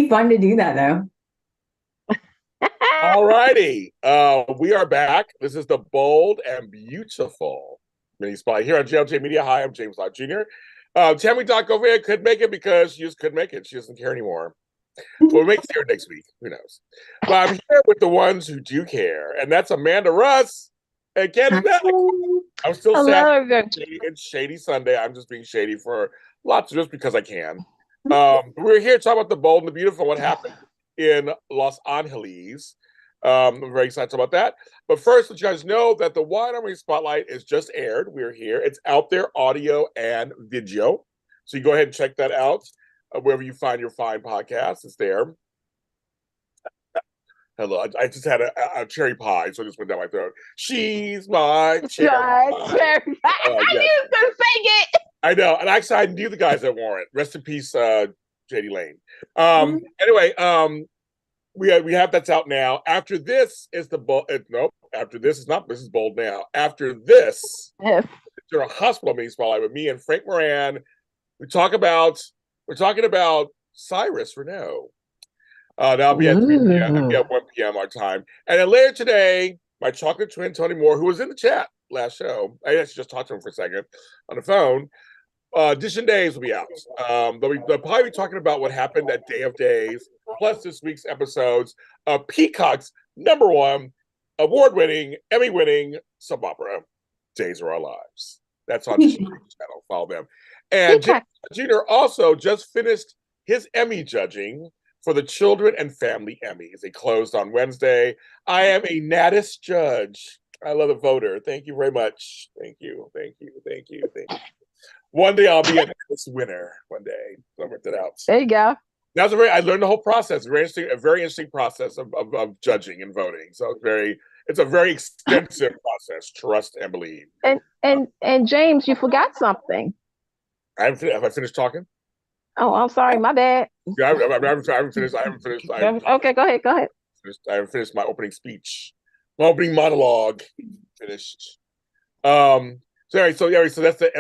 be fun to do that though. All righty. We are back. This is the Bold and Beautiful Mini Spotlight here on JLJ Media. Hi, I'm James Lott Jr. Tammy Doc over here couldn't make it because she just couldn't make it. She doesn't care anymore. Well, maybe see her next week. Who knows? But I'm here with the ones who do care, and that's Amanda Russ and Candice. I'm still sad. It's Shady Sunday. I'm just being shady for lots, just because I can. We're here to talk about the Bold and the Beautiful, what happened in Los Angeles. I'm very excited about that. But first, let you guys know that the One Of Lauren Spotlight is just aired. We're here. It's out there, audio and video. So you go ahead and check that out. Wherever you find your fine podcast, it's there. Hello, I just had a cherry pie, so it just went down my throat. She's my cherry pie. I knew you was gonna sing it. I know, and actually, I knew the guys that wore it. Rest in peace, JD Lane. Anyway, we have that's out now. After this is the bold. Nope. After this is not. This is bold now. After this, yes. It's a hospital mini spotlight with me and Frank Moran. We're talking about Cyrus Renaud. That'll be at 3 p.m. That'll be at 1 p.m. our time. And then later today, my chocolate twin, Tony Moore, who was in the chat last show. I actually just talked to him for a second on the phone. Edition Days will be out. They'll probably be talking about what happened at Day of Days, plus this week's episodes of Peacock's #1 award-winning, Emmy-winning soap opera, Days of Our Lives. That's on the channel. Follow them. And James Jr. also just finished his Emmy judging for the Children and Family Emmys. They closed on Wednesday. I am a Natus judge. I love the voter. Thank you very much. Thank you. One day I'll be a Natus winner. One day. So I worked it out. There you go. I learned the whole process. A very interesting process of judging and voting. So it's a very extensive process. Trust and believe. And James, you forgot something. Have I finished talking? Oh, I'm sorry. My bad. Yeah, I haven't finished. Okay, go ahead. I haven't finished my opening speech. My opening monologue. Finished. So that's the.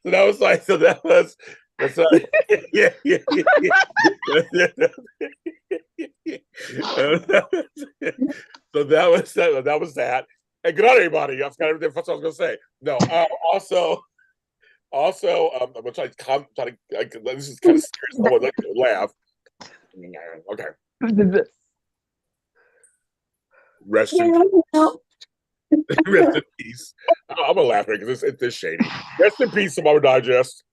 So that was that. And good on everybody. That's kind of everything. That's what I was gonna say. No. Also, I'm gonna try to. This is kind of serious. I would like to laugh. Okay. Rest in peace. I'm gonna laugh because it's shady. Rest in peace, Soap Opera Digest.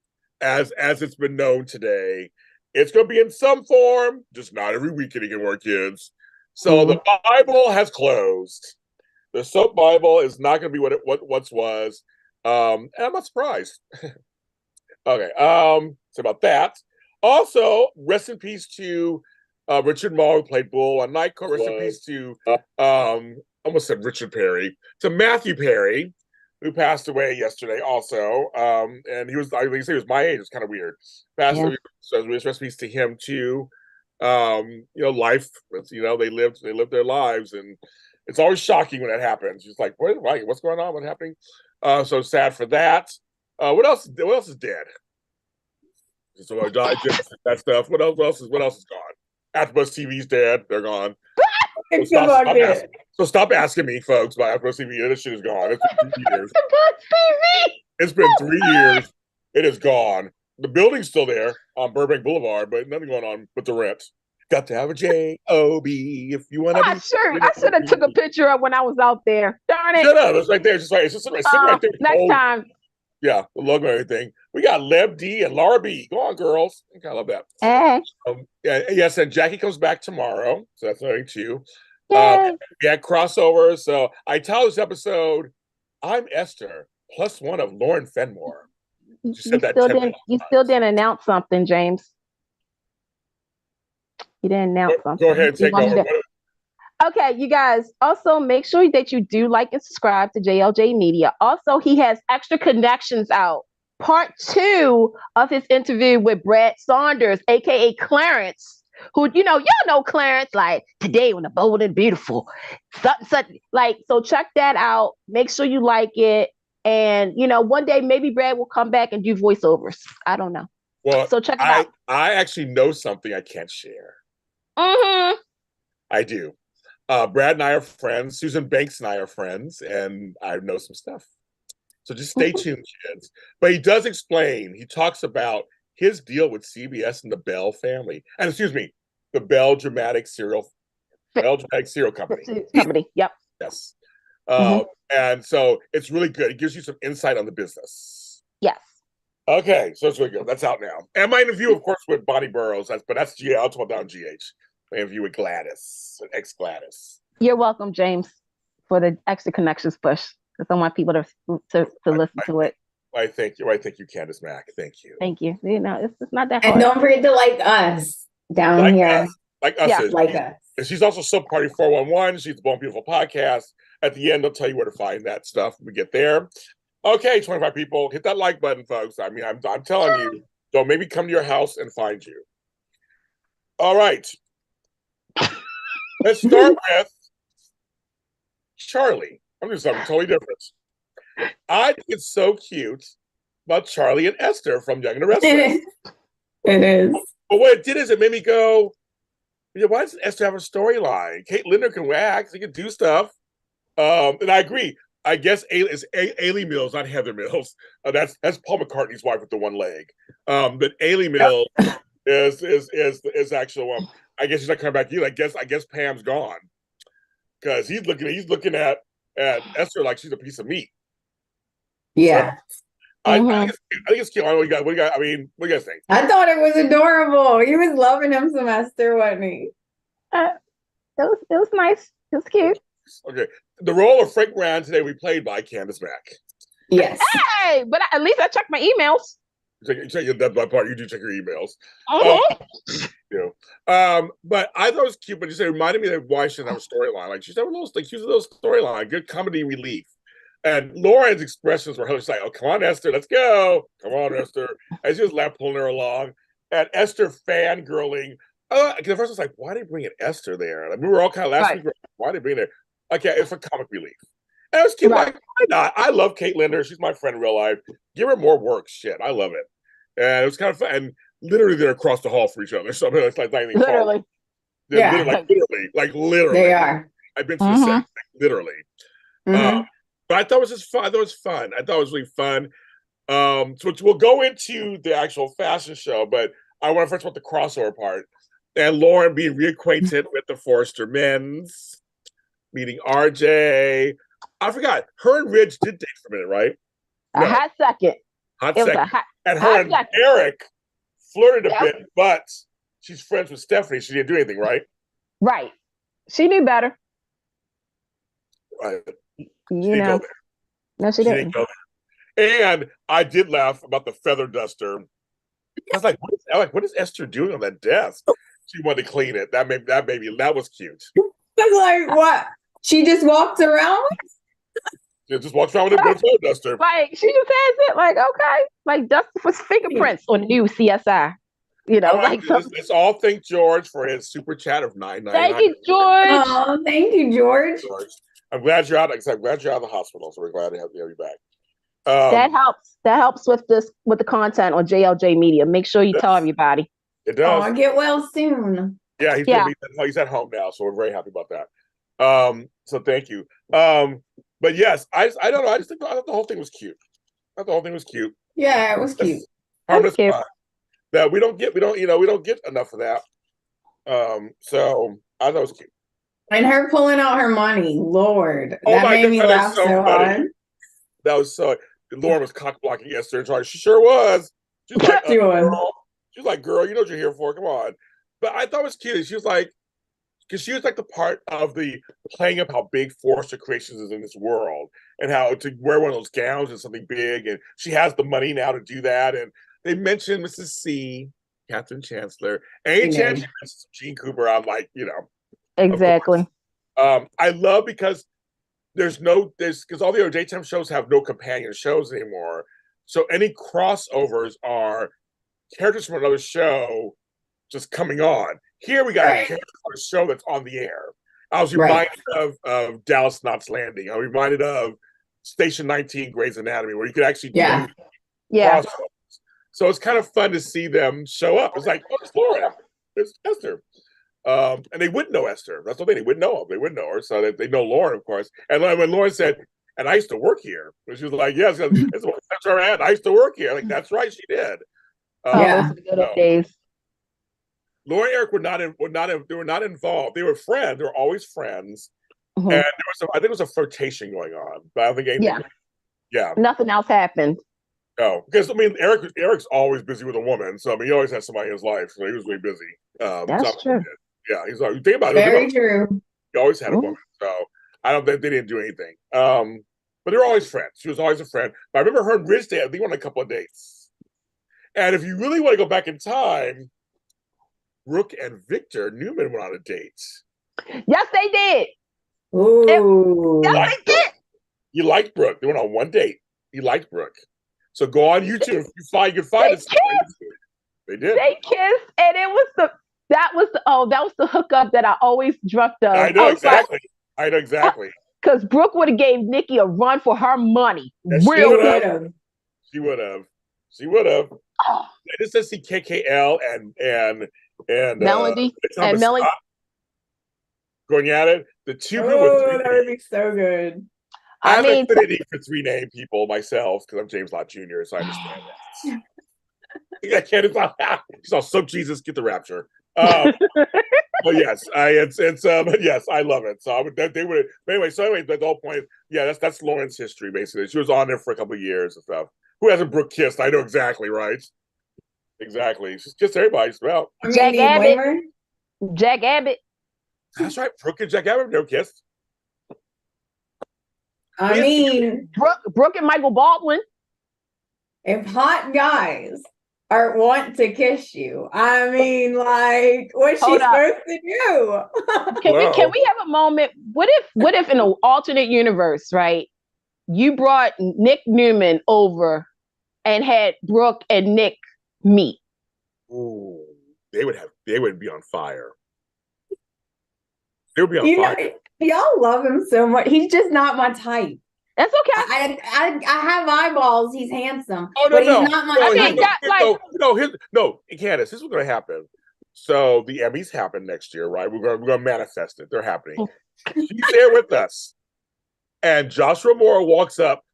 As it's been known today, it's gonna be in some form, just not every week anymore, kids. So the Bible has closed. The soap Bible is not gonna be what it once was. And I'm not surprised. Okay. So about that. Also, rest in peace to Richard Moll, who played Bull on Night Court. Rest in peace to almost said Richard Perry, to Matthew Perry, who passed away yesterday also. And he was, I think he was my age. It's kind of weird. Passed away, so rest in peace to him too. Life, they lived their lives, and it's always shocking when that happens. It's like, what's going on? What's happening? So sad for that. What else is dead? So that stuff. What else is gone? AfterBuzz TV's dead. They're gone. So stop asking me, folks, about AfterBuzz TV. This shit is gone. It's been 3 years. It's been 3 years. It is gone. The building's still there on Burbank Boulevard, but nothing going on with the rent. Got to have a J-O-B if you want to. I should have took a picture of when I was out there. Darn it! Shut up! It's right there. It's just sitting right there. Next time. Yeah, the logo and everything. We got Leb D and Laura B. Go on, girls. I love that. Yes, and Jackie comes back tomorrow, so that's another too. We had crossovers. So I titled this episode, "I'm Esther plus One of Lauren Fenmore." You still didn't announce something, James. You didn't announce something. Go ahead and take over. Okay, you guys, also make sure that you do like and subscribe to JLJ Media. Also, he has Extra Connections out. Part 2 of his interview with Brad Saunders, aka Clarence, who, y'all know Clarence, like Today on the Bold and Beautiful. So check that out. Make sure you like it. And, one day maybe Brad will come back and do voiceovers. I don't know. Well, So check it out. I actually know something I can't share. Mm-hmm. I do. Brad and I are friends. Susan Banks and I are friends, and I know some stuff. So just stay tuned, kids. But he does explain. He talks about his deal with CBS and the Bell family, and excuse me, the Bell Dramatic Serial Company. Company. Yep. Yes. Mm-hmm. And so it's really good. It gives you some insight on the business. Yes. Okay, so it's really good. That's out now. And my interview, of course, with Bonnie Burrows. That's GH. I'll talk about GH. My interview with Gladys, ex Gladys. You're welcome, James, for the extra connections push. Because I want people to listen to it. I thank you. I thank you, Candice Mack. Thank you. Thank you. You know, it's not that hard. And don't forget to like us down here. Like us. Yeah. Like us. And she's also Sub Party 411. She's the Born Beautiful podcast. At the end, I'll tell you where to find that stuff when we get there. Okay, 25 people, hit that like button, folks. I mean, I'm telling you, they'll maybe come to your house and find you. All right. Let's start with Charlie. I'm doing something totally different. I think it's so cute about Charlie and Esther from Young and the Restless. It is. But what it did is it made me go, why doesn't Esther have a storyline? Kate Linder can wax, he can do stuff. And I agree. I guess it's Ailey Mills, not Heather Mills. That's Paul McCartney's wife with the one leg. But Ailey Mills is actually one. I guess she's not coming back either. I guess Pam's gone because he's looking at Esther like she's a piece of meat. Yeah. I think it's cute. What do you got? I mean, what do you guys think? I thought it was adorable. He was loving him some Esther, wasn't he? It was nice. It was cute. Okay. The role of Frank Rand today we played by Candice Mack. Yes. Hey, but at least I checked my emails. You check that part. You do check your emails. Mm-hmm. But I thought it was cute. But you said it reminded me of why she doesn't have a storyline. Like she's having a little storyline, good comedy relief. And Lauren's expressions were hilarious. Like, "Oh, come on, Esther, let's go. Come on, Esther." And she was pulling her along. And Esther fangirling. At first I was like, why did they bring in Esther there? Like, we were all kind of last week. Why did they bring her there? Okay, it's for comic relief. And it was cute. Like, why not? I love Kate Linder. She's my friend in real life. Give her more work. Shit, I love it. And it was kind of fun. And literally, they're across the hall for each other. So I mean, it's like literally. Yeah. Literally. They are. I've been to the set, literally. Mm-hmm. But I thought it was just fun. I thought it was fun. I thought it was really fun. So we'll go into the actual fashion show, but I want to first about the crossover part. And Lauren being reacquainted with the Forrester men's, meeting RJ. I forgot. Her and Ridge did date for a minute, right? A hot second. And her and Eric flirted a bit, but she's friends with Stephanie. She didn't do anything, right? Right. She knew better. Right. You know. No, she didn't. Go there. And I did laugh about the feather duster. I was like, what is Esther doing on that desk? She wanted to clean it. That was cute. Like, what? She just walks around? She just walks around with a feather duster. Like, she just has it. Like, okay. Like, dust for fingerprints on new CSI. You know, let's all thank George for his super chat of $9.99. Thank you, George. Oh, thank you, George. I'm glad you're out. I'm glad you're out of the hospital, so we're glad to have you back. That helps. That helps with the content on JLJ Media. Make sure you tell everybody. It does. Oh, get well soon. Yeah, he's at home now, so we're very happy about that. So thank you. But yes, I don't know. I thought the whole thing was cute. Yeah, it was cute. Harmless fun. That we don't get enough of that. So I thought it was cute. And her pulling out her money, Lord, that made me laugh so hard. That was so. Lauren was cock blocking Esther. She sure was. She's like, girl. She's like, girl, you know what you're here for. Come on. But I thought it was cute. She was like, because she was like the part of the playing up how big Forrester Creations is in this world and how to wear one of those gowns is something big. And she has the money now to do that. And they mentioned Mrs. C, Catherine Chancellor. Any chance she mentions Gene Cooper, I'm like, Exactly. I love because because all the other daytime shows have no companion shows anymore. So any crossovers are characters from another show just coming on. Here we got a character from a show that's on the air. I was reminded of Dallas Knots Landing. I was reminded of Station 19 Grey's Anatomy, where you could actually do crossovers. So it's kind of fun to see them show up. It's like, oh, it's Lauren, it's Esther. And they wouldn't know Esther. That's the thing. They wouldn't know them. They wouldn't know her. So they know Lauren, of course. And when Lauren said, and I used to work here, she was like, yes, that's her ad. I used to work here. Like, that's right, she did. Yeah, those are the good old days. Laura and Eric they were not involved. They were friends. They were always friends. Mm-hmm. And I think there was a flirtation going on. But I don't think anything. Yeah. Nothing else happened. No, because I mean, Eric's always busy with a woman. So I mean, he always has somebody in his life. So he was really busy. That's true. Yeah, he's like, think about it. Very true. He always had a woman. So I don't think they didn't do anything. But they were always friends. She was always a friend. But I remember her and Ridge Day, they went on a couple of dates. And if you really want to go back in time, Brooke and Victor Newman went on a date. Yes, they did. Ooh. Yes, they did. You liked Brooke. They went on one date. You liked Brooke. So go on YouTube. You can find it. They did. They kissed, and that was the hookup that I always dreamt of. I know exactly. Because Brooke would have gave Nikki a run for her money. She would have. I just to see KKL and Melody and Melody going at it. The two that would be so good. I have an affinity for three named people myself because I'm James Lott Jr., so I understand that. Yeah, Candice, she's all soap Jesus, get the rapture. But yes, yes, I love it. So they would anyway. So anyway, the whole point, that's Lauren's history basically. She was on there for a couple of years and stuff. Who hasn't Brooke kissed? I know exactly, right? Exactly. She's kissed everybody. Well, Jack Abbott. That's right. Brooke and Jack Abbott never kissed. I mean, Brooke and Michael Baldwin. If hot guys want to kiss you, I mean, like, what's she supposed to do? Can we have a moment? What if in an alternate universe, right? You brought Nick Newman over and had Brooke and Nick meet. Ooh, they would be on fire. They would be on fire. Y'all love him so much. He's just not my type. That's okay. I have eyeballs. He's handsome. Oh, no, but he's not my type. No, Candice, this is what's going to happen. So the Emmys happen next year, right? We're going to manifest it. They're happening. She's there with us. And Joshua Moore walks up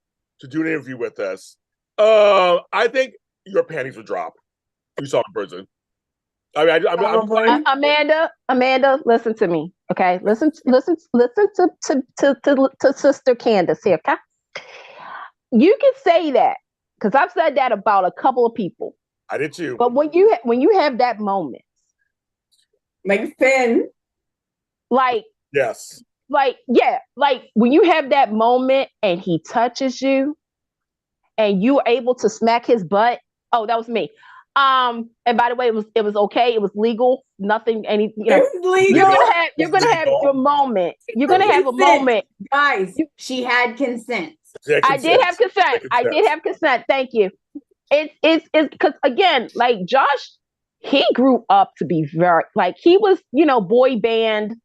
to do an interview with us. I think your panties would drop. You saw in person. Amanda, listen to me, okay? Listen to Sister Candice here, okay? You can say that because I've said that about a couple of people. I did too. But when you have that moment, like Finn, yes, like when you have that moment and he touches you, and you were able to smack his butt. Oh, that was me. And by the way, it was okay. It was legal. Nothing. It was legal. You're gonna have your moment. You're gonna have a moment, guys. She had consent. I did have consent. Thank you. It's because again, like Josh, he grew up to be very he was boy band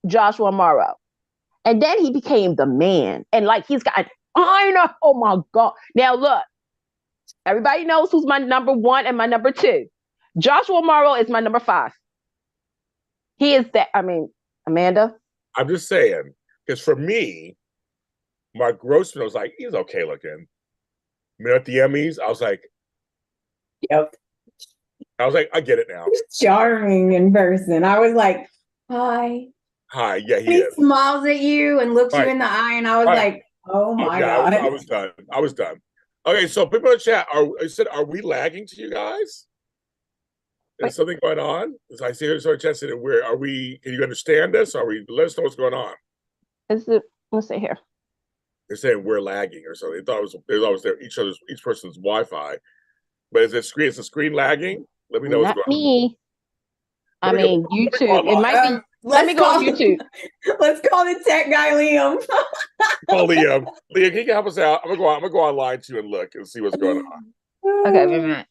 Joshua Morrow, and then he became the man, and he's got. I know. Oh my God! Now look. Everybody knows who's my number one and my number two. Joshua Morrow is my number 5. He is that. I mean, Amanda. I'm just saying, because for me, Mark Grossman was like, he's okay looking. At the Emmys, I was like, yep. I was like, I get it now. He's charming in person. I was like, hi. Hi, yeah, he is. Smiles at you and looks you in the eye, and I was like, oh my God. I was done. Okay, so people in the chat, are we lagging to you guys? Is something going on? As I see here, so chat said, where are we? Can you understand us? Let us know what's going on. Let's see here. They're saying we're lagging or something. They thought it was each person's Wi-Fi. But is the screen lagging? Let me know what's going on. I mean, YouTube. It might be. Let me go on YouTube. Let's call the tech guy Liam. Call Liam. Liam, can you help us out? I'm gonna go online too and look and see what's going on. Okay, wait a minute.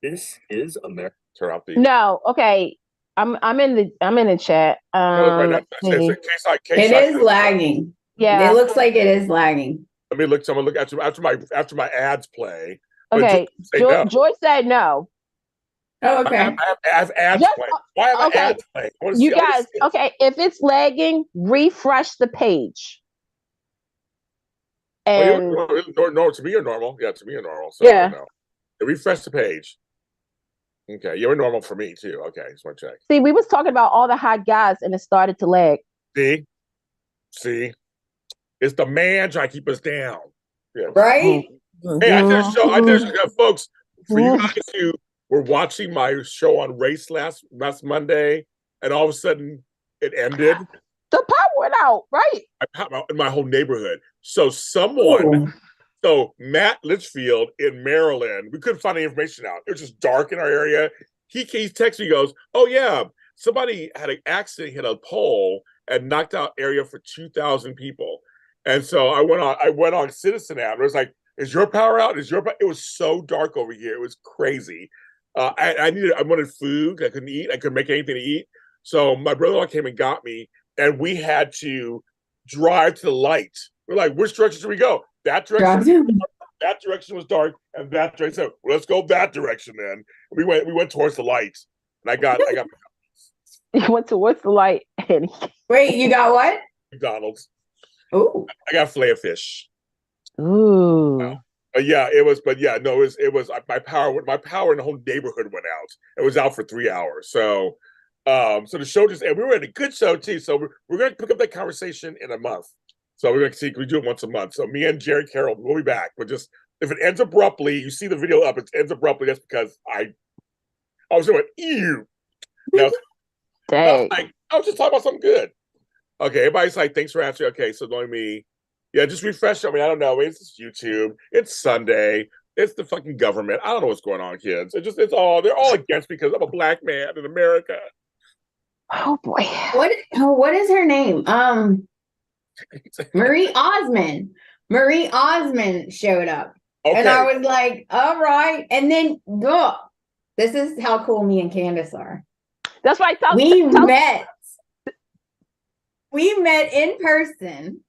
This is America. Turn off the. No, okay. I'm in the chat. It is lagging. Yeah, it looks like it is lagging. Let me look. So I'm gonna look after my ads play. Okay, No. Joy said no. Oh, okay. I have ads playing. Why have I ads playing? You guys, okay, if it's lagging, refresh the page. And no, to me you're normal. Yeah, to me you're normal. So yeah. no. Refresh the page. Okay, you're normal for me too. Okay, just want to check. See, we was talking about all the hot guys and it started to lag. See, it's the man trying to keep us down. Yeah. Right? Hey, I did a show, folks. For you guys who were watching my show on race last Monday, and all of a sudden it ended. The power went out, right? In my whole neighborhood. So Matt Litchfield in Maryland, we couldn't find any information out. It was just dark in our area. He texts me, he goes, "Oh yeah, somebody had an accident, hit a pole, and knocked out area for 2,000 people." And so I went on Citizen app. It was like, "Is your power out? It was so dark over here. It was crazy. I wanted food. I couldn't eat. I couldn't make anything to eat. So my brother-in-law came and got me, and we had to drive to the light. We're like, which direction should we go? That direction. That direction was dark, and that direction. So let's go that direction. Then we went towards the light, and I got. You went towards the light, and wait, you got what? McDonald's. Oh, I got filet of fish. Ooh. It was my power in the whole neighborhood went out. It was out for 3 hours. So the show and we were in a good show too. So we're going to pick up that conversation in a month. So we're going to see, we do it once a month. So me and Jerry Carroll, we'll be back. But just, if it ends abruptly, you see the video up, it ends abruptly, that's because I was doing, ew. Dang. I was just talking about something good. Okay, everybody's like, thanks for answering. Okay, so knowing me, yeah, just refresh. I mean, I don't know. It's just YouTube. It's Sunday. It's the fucking government. I don't know what's going on, kids. They're all against me because I'm a black man in America. Oh boy. What is her name? Marie Osmond. Marie Osmond showed up. Okay. And I was like, all right. And then this is how cool me and Candice are. That's right. We met in person.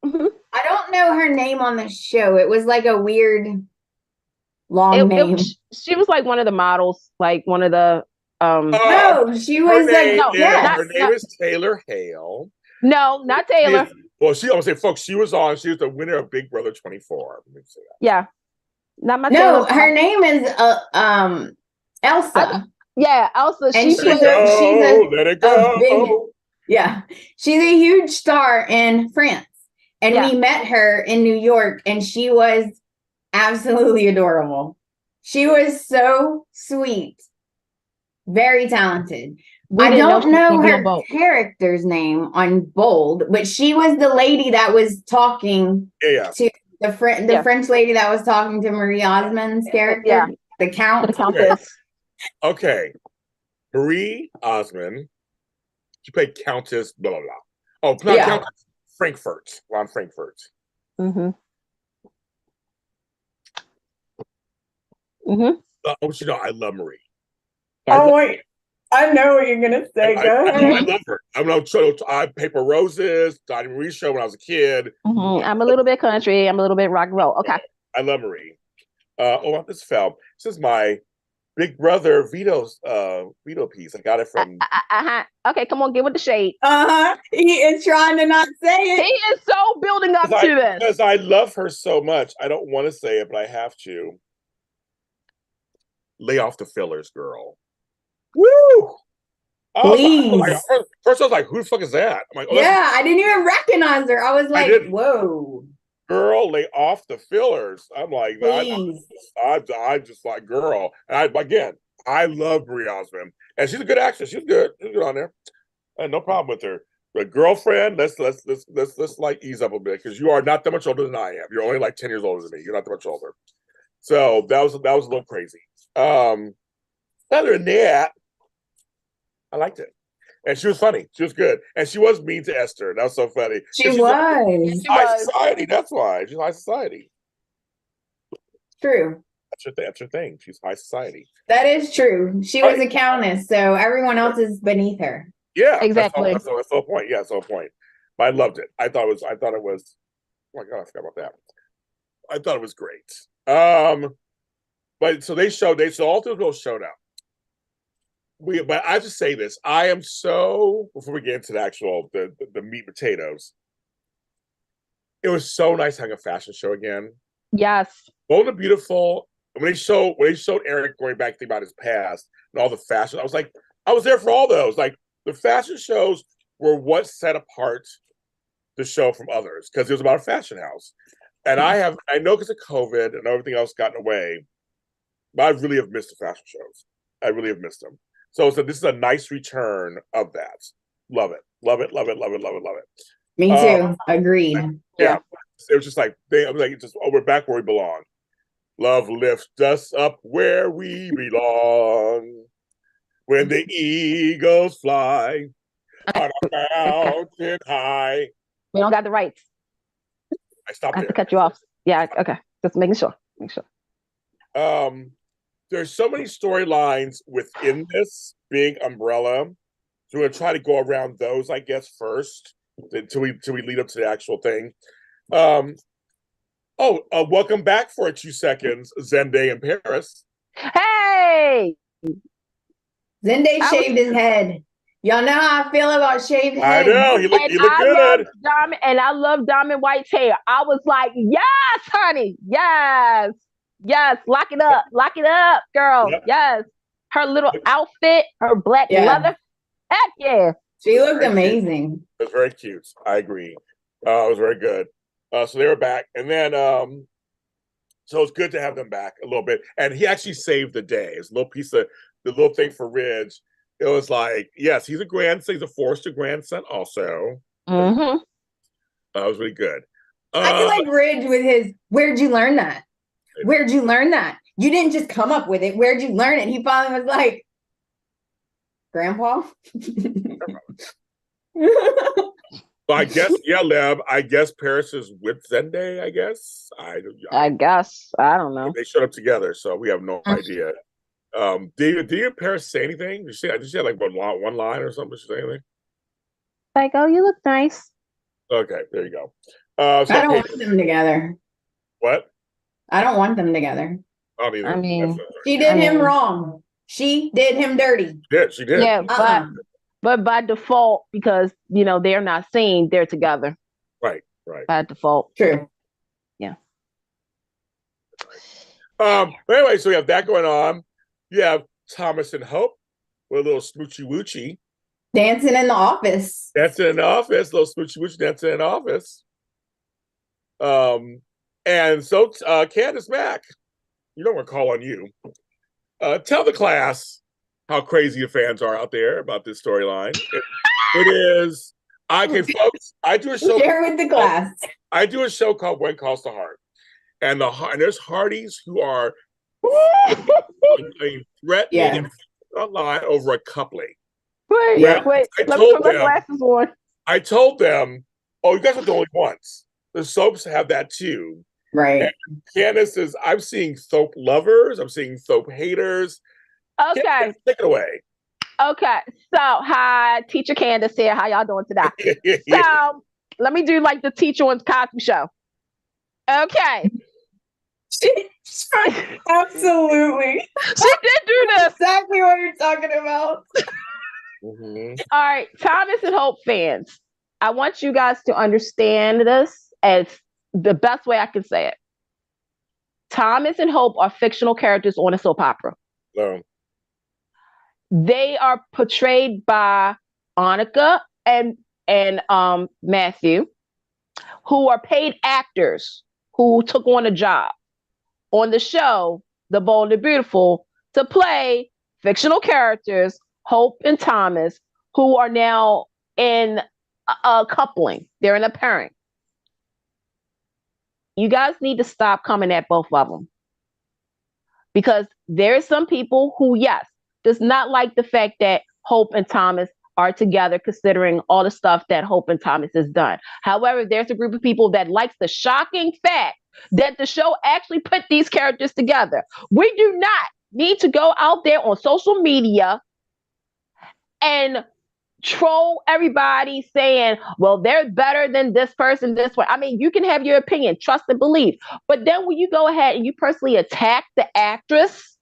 Mm-hmm. I don't know her name on the show. It was like a weird long name. She was like one of the models, like one of the no, she was her name is Taylor Hale. No, not Taylor. Well, she always say, folks, she was the winner of Big Brother 24. Let me say that. Yeah. Not my No, Taylor. her name is Elsa. Elsa. And she's a huge star in France. And we met her in New York, and she was absolutely adorable. She was so sweet, very talented. I don't know her character's name on Bold, but she was the lady that was talking to the French lady that was talking to Marie Osmond's character, the Countess. Okay. Marie Osmond, she played Countess, blah, blah, blah. Oh, not Countess, Frankfurt, Ron Frankfurt. Mm-hmm. I love Marie. Wait. I know what you're going to say. Go ahead. I love her. I Paper Roses, Dottie Marie show when I was a kid. Mm-hmm. I'm a little bit country. I'm a little bit rock and roll. Okay. I love Marie. This fell. This is my Big Brother veto piece. I got it from. Okay, come on, get with the shade. He is trying to not say it. He is so building up to this because I love her so much. I don't want to say it, but I have to. Lay off the fillers, girl. Woo! Please. First, I was like, "Who the fuck is that?" I'm like, I didn't even recognize her. I was like, "Whoa." Girl, lay off the fillers. I'm like, I'm just like, girl. And I love Marie Osmond, and she's a good actress. She's good. She's good on there. No problem with her. But girlfriend, let's like ease up a bit because you are not that much older than I am. You're only like 10 years older than me. You're not that much older. So that was a little crazy. Other than that, I liked it. And she was funny. She was good. And she was mean to Esther. That was so funny. She's high society. That's why. She's high society. True. That's her thing. She's high society. That is true. She was a countess, so everyone else is beneath her. Yeah. Exactly. That's the whole point. Yeah, that's the whole point. But I loved it. I thought it was oh my God, I forgot about that. I thought it was great. But so all three girls showed up. But I just say this: I am so before we get into the actual the meat and potatoes. It was so nice having a fashion show again. Yes. Bold and Beautiful. When they showed Eric going back thinking about his past and all the fashion, I was like, I was there for all those. Like the fashion shows were what set apart the show from others because it was about a fashion house. And I know because of COVID and everything else got in the way, but I really have missed the fashion shows. I really have missed them. So this is a nice return of that. Love it. Love it. Love it. Love it. Love it. Love it. Me too. Agreed. Yeah. It was just like, we're back where we belong. Love lifts us up where we belong. When the eagles fly on a mountain high. We don't got the rights. I stopped I have to cut you off. Yeah, okay. Just making sure. There's so many storylines within this big umbrella. So we're gonna try to go around those, I guess, first until we lead up to the actual thing. Welcome back for 2 seconds, Zende in Paris. Hey! Zende shaved his head. Y'all know how I feel about shaved head. I know, he looked good. I love Diamond White's hair. I was like, yes, honey. Yes. Yes. Lock it up, girl. Yep. Yes. Her little outfit, her black leather. Heck yeah. She looked amazing. It was very cute. I agree. It was very good. So they were back. And then, so it's good to have them back a little bit. And he actually saved the day. It's a little piece of the little thing for Ridge. It was like, yes, he's a grandson. He's a Forrester grandson also. Mm-hmm. That was really good. I feel like Ridge with his, where'd you learn that? Where'd you learn that? You didn't just come up with it. Where'd you learn it? He finally was like, Grandpa? Well, I guess, Leb. I guess Paris is with Zende, I guess. I guess. I don't know. They showed up together, so we have no idea. Did you and Paris say anything? Did she have like one line or something? Did she say anything? Like, oh, you look nice. Okay, there you go. I don't want them together. What? I don't want them together. I mean, she did him wrong. She did him dirty. Yeah, she did. Yeah, but by default, because they're not seen, they're together. Right. By default. True. Yeah. But anyway, so we have that going on. You have Thomas and Hope with a little smoochy woochy. Dancing in the office. Little smoochy woochy dancing in the office. And so Candice Mack, you know we're calling you. Tell the class how crazy the fans are out there about this storyline. It is, folks, I do a show. Share with the class. I do a show called When Calls to Heart. And there's Hardys who are threatening online over a coupling. Wait, let me put my glasses on. I told them, you guys are the only ones. The soaps have that too. Right. And Candice is, I'm seeing soap lovers. I'm seeing soap haters. Okay. Candice, take it away. Okay. So, hi, Teacher Candice here. How y'all doing today? So, let me do like the teacher on Cosby Show. Okay. Absolutely. She did do this. Exactly what you're talking about. Mm-hmm. All right. Thomas and Hope fans, I want you guys to understand this as the best way I can say it. Thomas and Hope are fictional characters on a soap opera. No. They are portrayed by Annika and Matthew, who are paid actors who took on a job on the show, The Bold and Beautiful, to play fictional characters, Hope and Thomas, who are now in a coupling. They're in a pairing. You guys need to stop coming at both of them. Because there's some people who, yes, does not like the fact that Hope and Thomas are together, considering all the stuff that Hope and Thomas has done. However, there's a group of people that likes the shocking fact that the show actually put these characters together. We do not need to go out there on social media and troll everybody saying, well, they're better than this person this way. I mean, you can have your opinion, trust and believe. But then when you go ahead and you personally attack the actress.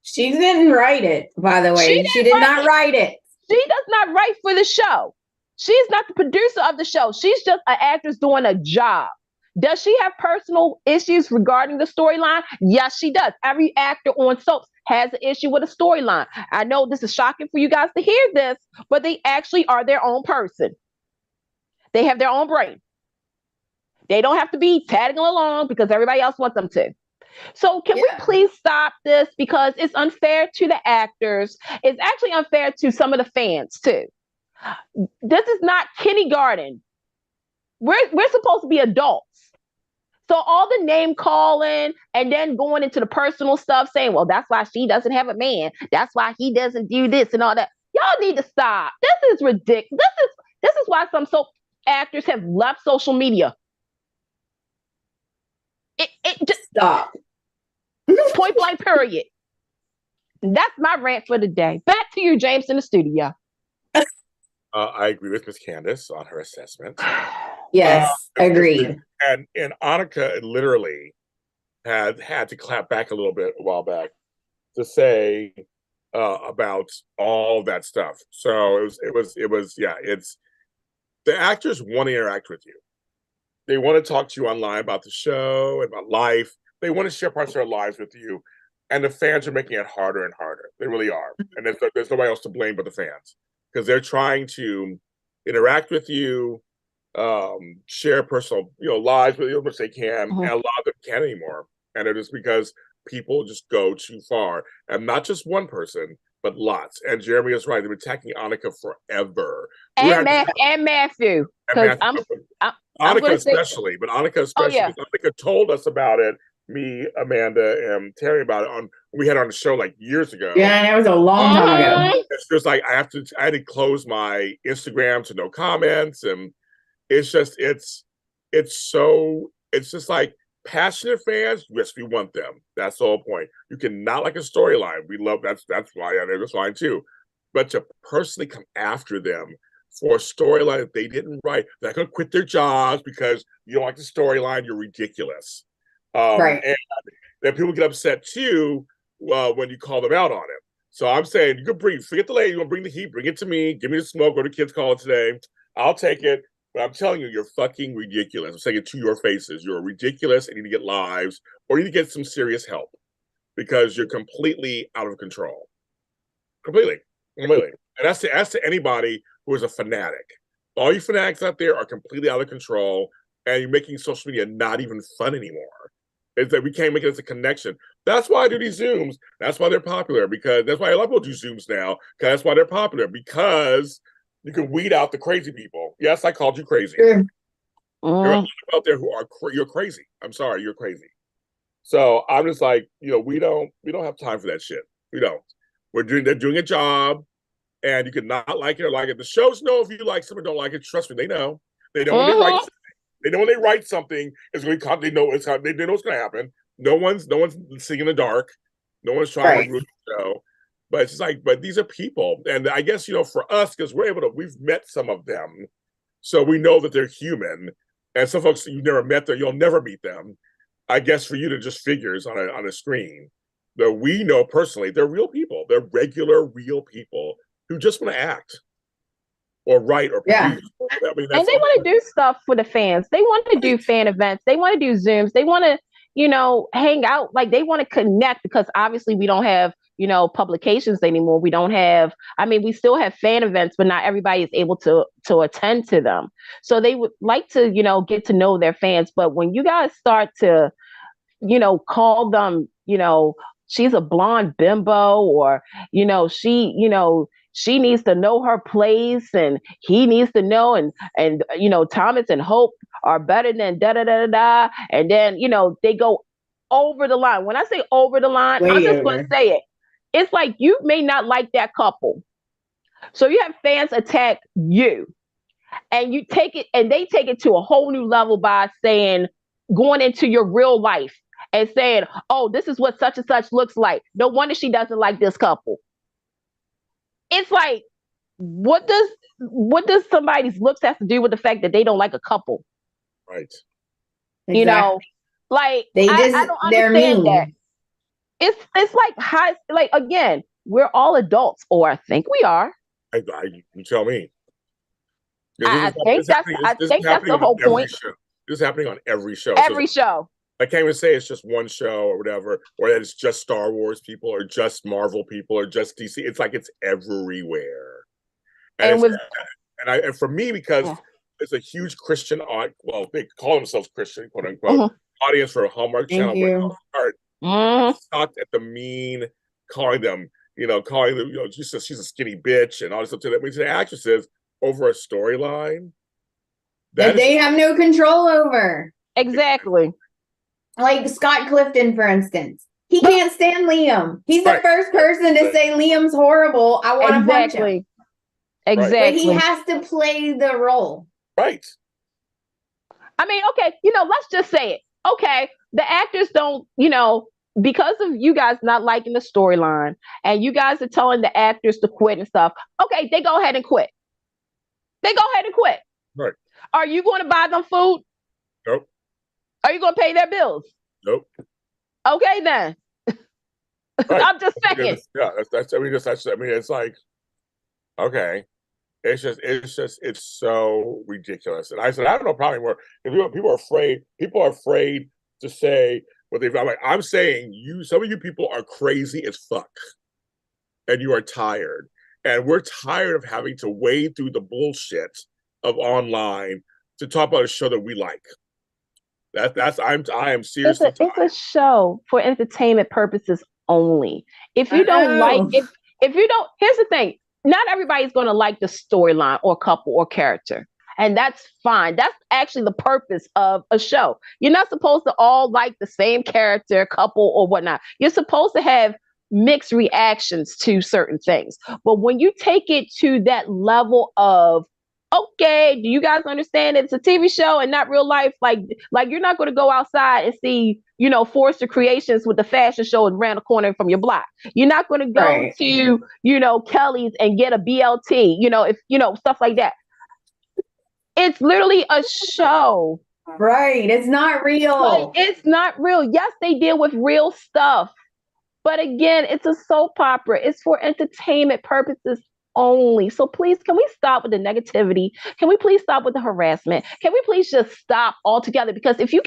She didn't write it, by the way. She did not write it. She does not write for the show. She's not the producer of the show. She's just an actress doing a job. Does she have personal issues regarding the storyline? Yes, she does. Every actor on soaps has an issue with a storyline. I know this is shocking for you guys to hear this, but they actually are their own person. They have their own brain. They don't have to be tagging along because everybody else wants them to. So can we please stop this? Because it's unfair to the actors. It's actually unfair to some of the fans too. This is not kindergarten. We're supposed to be adults. So all the name calling and then going into the personal stuff saying, well, that's why she doesn't have a man. That's why he doesn't do this and all that. Y'all need to stop. This is ridiculous. This is why some soap actors have left social media. It just stop. Point blank, period. That's my rant for the day. Back to you, James, in the studio. I agree with Miss Candice on her assessment. Yes, agreed. And Annika literally had to clap back a little bit a while back to say about all that stuff. So it was it's the actors want to interact with you. They want to talk to you online about the show and about life. They want to share parts of their lives with you. And the fans are making it harder and harder. They really are. And there's nobody else to blame but the fans. Because they're trying to interact with you, share personal lives with you as much as they can. And a lot of them can't anymore. And it is because people just go too far. And not just one person, but lots. And Jeremy is right. They've been attacking Annika forever. And Matthew. Because Annika especially, but Annika especially. Oh, yeah. Annika told us about it, me, Amanda, and Terry about it we had on the show like years ago. Yeah, that was a long time ago. It's just like I had to close my Instagram to no comments, and it's just just like passionate fans. Yes, we want them. That's the whole point. You cannot like a storyline. We love that's why that's fine too. But to personally come after them for a storyline that they didn't write, they're not going to quit their jobs because you don't like the storyline. You're ridiculous. Right. And then people get upset too when you call them out on it. So I'm saying you can forget the lady, you want to bring the heat, bring it to me, give me the smoke, go to kids call it today. I'll take it. But I'm telling you, you're fucking ridiculous. I'm saying it to your faces. You're ridiculous and you need to get lives or you need to get some serious help because you're completely out of control. Completely. And that's to anybody who is a fanatic. All you fanatics out there are completely out of control and you're making social media not even fun anymore. It's that we can't make it as a connection. That's why I do these Zooms. That's why they're popular because that's why a lot of people do Zooms now. Because that's why they're popular because you can weed out the crazy people. Yes, I called you crazy. There are out there who are you're crazy. I'm sorry, you're crazy. So I'm just like, we don't have time for that shit. We don't. They're doing a job, and you can not like it or like it. The shows know if you like something or don't like it. Trust me, they know. They know when they write. They know when they write something, it's going to come. They know what's going to happen. No one's sitting in the dark. No one's trying to ruin the show. But it's just like, but these are people, and I guess for us because we've met some of them, so we know that they're human. And some folks you've never met them, you'll never meet them. I guess for you to just figures on a screen. That we know personally, they're real people. They're regular, real people who just want to act. Or write or produce. And they want to do stuff for the fans. They want to do fan events. They want to do Zooms. They want to, hang out. Like they want to connect because obviously we don't have, publications anymore. We don't have, we still have fan events, but not everybody is able to attend to them. So they would like to, get to know their fans. But when you guys start to, call them, she's a blonde bimbo or, she needs to know her place and he needs to know and Thomas and Hope are better than da-da-da-da-da. And then, they go over the line. When I say over the line, I'm just going to say it. It's like you may not like that couple. So you have fans attack you and you take it and they take it to a whole new level by going into your real life and saying, oh, this is what such and such looks like. No wonder she doesn't like this couple. It's like, what does somebody's looks have to do with the fact that they don't like a couple? Right. Exactly. You know, like I don't they're understand mean. that. It's like high, like again, we're all adults, or I think we are. You tell me. I think that's the On whole every point. show. This is happening on every show. Every show. I can't even say it's just one show or whatever, or that it's just Star Wars people, or just Marvel people, or just DC. It's like it's everywhere, and for me, because it's a huge Christian, well, they call themselves Christian, quote unquote, audience for a Hallmark Thank Channel. you. I sucked at the mean, calling them, she's a skinny bitch and all this stuff to the actresses over a storyline that they have no control over. Exactly. Like Scott Clifton, for instance. He can't stand Liam. He's the first person to say Liam's horrible. I want to punch him. Exactly. But he has to play the role. Right. I mean, okay, let's just say it. Okay, the actors don't, because of you guys not liking the storyline and you guys are telling the actors to quit and stuff. Okay, they go ahead and quit. Right. Are you going to buy them food? Nope. Are you going to pay their bills? Nope. Okay, then. Right. I'm just saying. It's like, okay. It's so ridiculous. And I said, I don't know, probably more. If people are afraid to say what they've. I'm saying some of you people are crazy as fuck, and you are tired, and we're tired of having to wade through the bullshit of online to talk about a show that we like. I am seriously tired. It's a show for entertainment purposes only. If you don't like, if you don't, here's the thing. Not everybody's going to like the storyline or couple or character. And that's fine. That's actually the purpose of a show. You're not supposed to all like the same character, couple, or whatnot. You're supposed to have mixed reactions to certain things. But when you take it to that level of, okay, do you guys understand it's a TV show and not real life? Like you're not going to go outside and see, Forrester Creations with the fashion show around the corner from your block. You're not going to go to, Kelly's and get a BLT, stuff like that. It's literally a show. Right. It's not real. It's not real. Yes, they deal with real stuff. But again, it's a soap opera. It's for entertainment purposes only. So please, can we stop with the negativity? Can we please stop with the harassment? Can we please just stop altogether? Because if you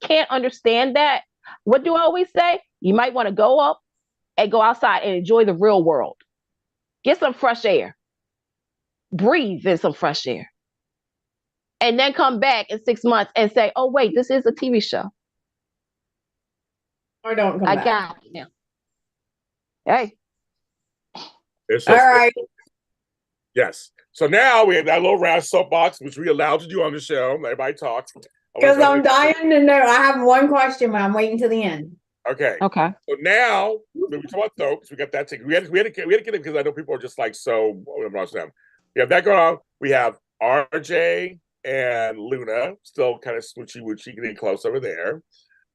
can't understand that, what do I always say? You might want to go up and go outside and enjoy the real world. Get some fresh air. Breathe in some fresh air. And then come back in 6 months and say, oh, wait, this is a TV show. Or don't come back. I got it now. Hey. All right. Yes. So now we have that little round soapbox, which we allowed to do on the show. Everybody talks. Because I'm dying to know. I have one question, but I'm waiting till the end. Okay. So now we talk about soaps. We got that taken. We had to get it because I know people are just like so. Them. We have that going on. We have RJ and Luna still kind of swoochy getting close over there.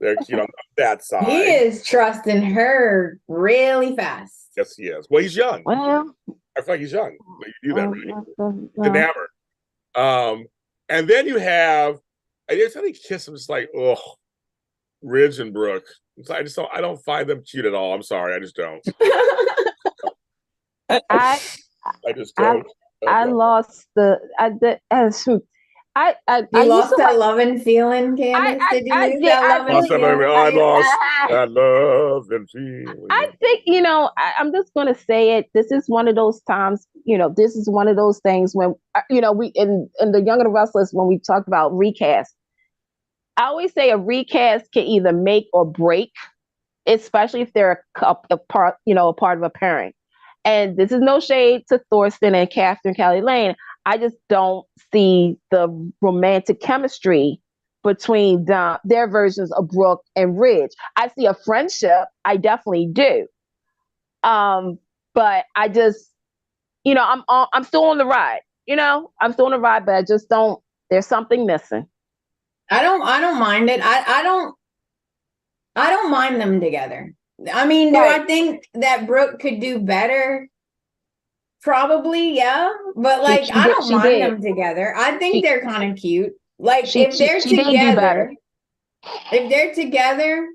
They're on that side. He is trusting her really fast. Yes, he is. Well, he's young. Well, I feel like he's young. You do that, right? Enamored. And then you have, I just think kiss him. Just like, ugh, Ridge and Brooke. I don't find them cute at all. I'm sorry, I just don't. I just don't. I lost the. I lost that love and feeling, Candice. Did you lose that love and feeling? I lost that love and feeling. I think, I'm just going to say it. This is one of those times, this is one of those things when, we, in the Young and the Restless, when we talk about recast, I always say a recast can either make or break, especially if they're a part of a pairing. And this is no shade to Thorsten and Catherine Kelly Lane. I just don't see the romantic chemistry between their versions of Brooke and Ridge. I see a friendship. I definitely do. But I just, I'm still on the ride. I'm still on the ride, but I just don't. There's something missing. I don't mind it. I don't mind them together. I mean, do I think that Brooke could do better? Probably, yeah. But like, I don't mind them together. I think they're kind of cute. Like, if they're together,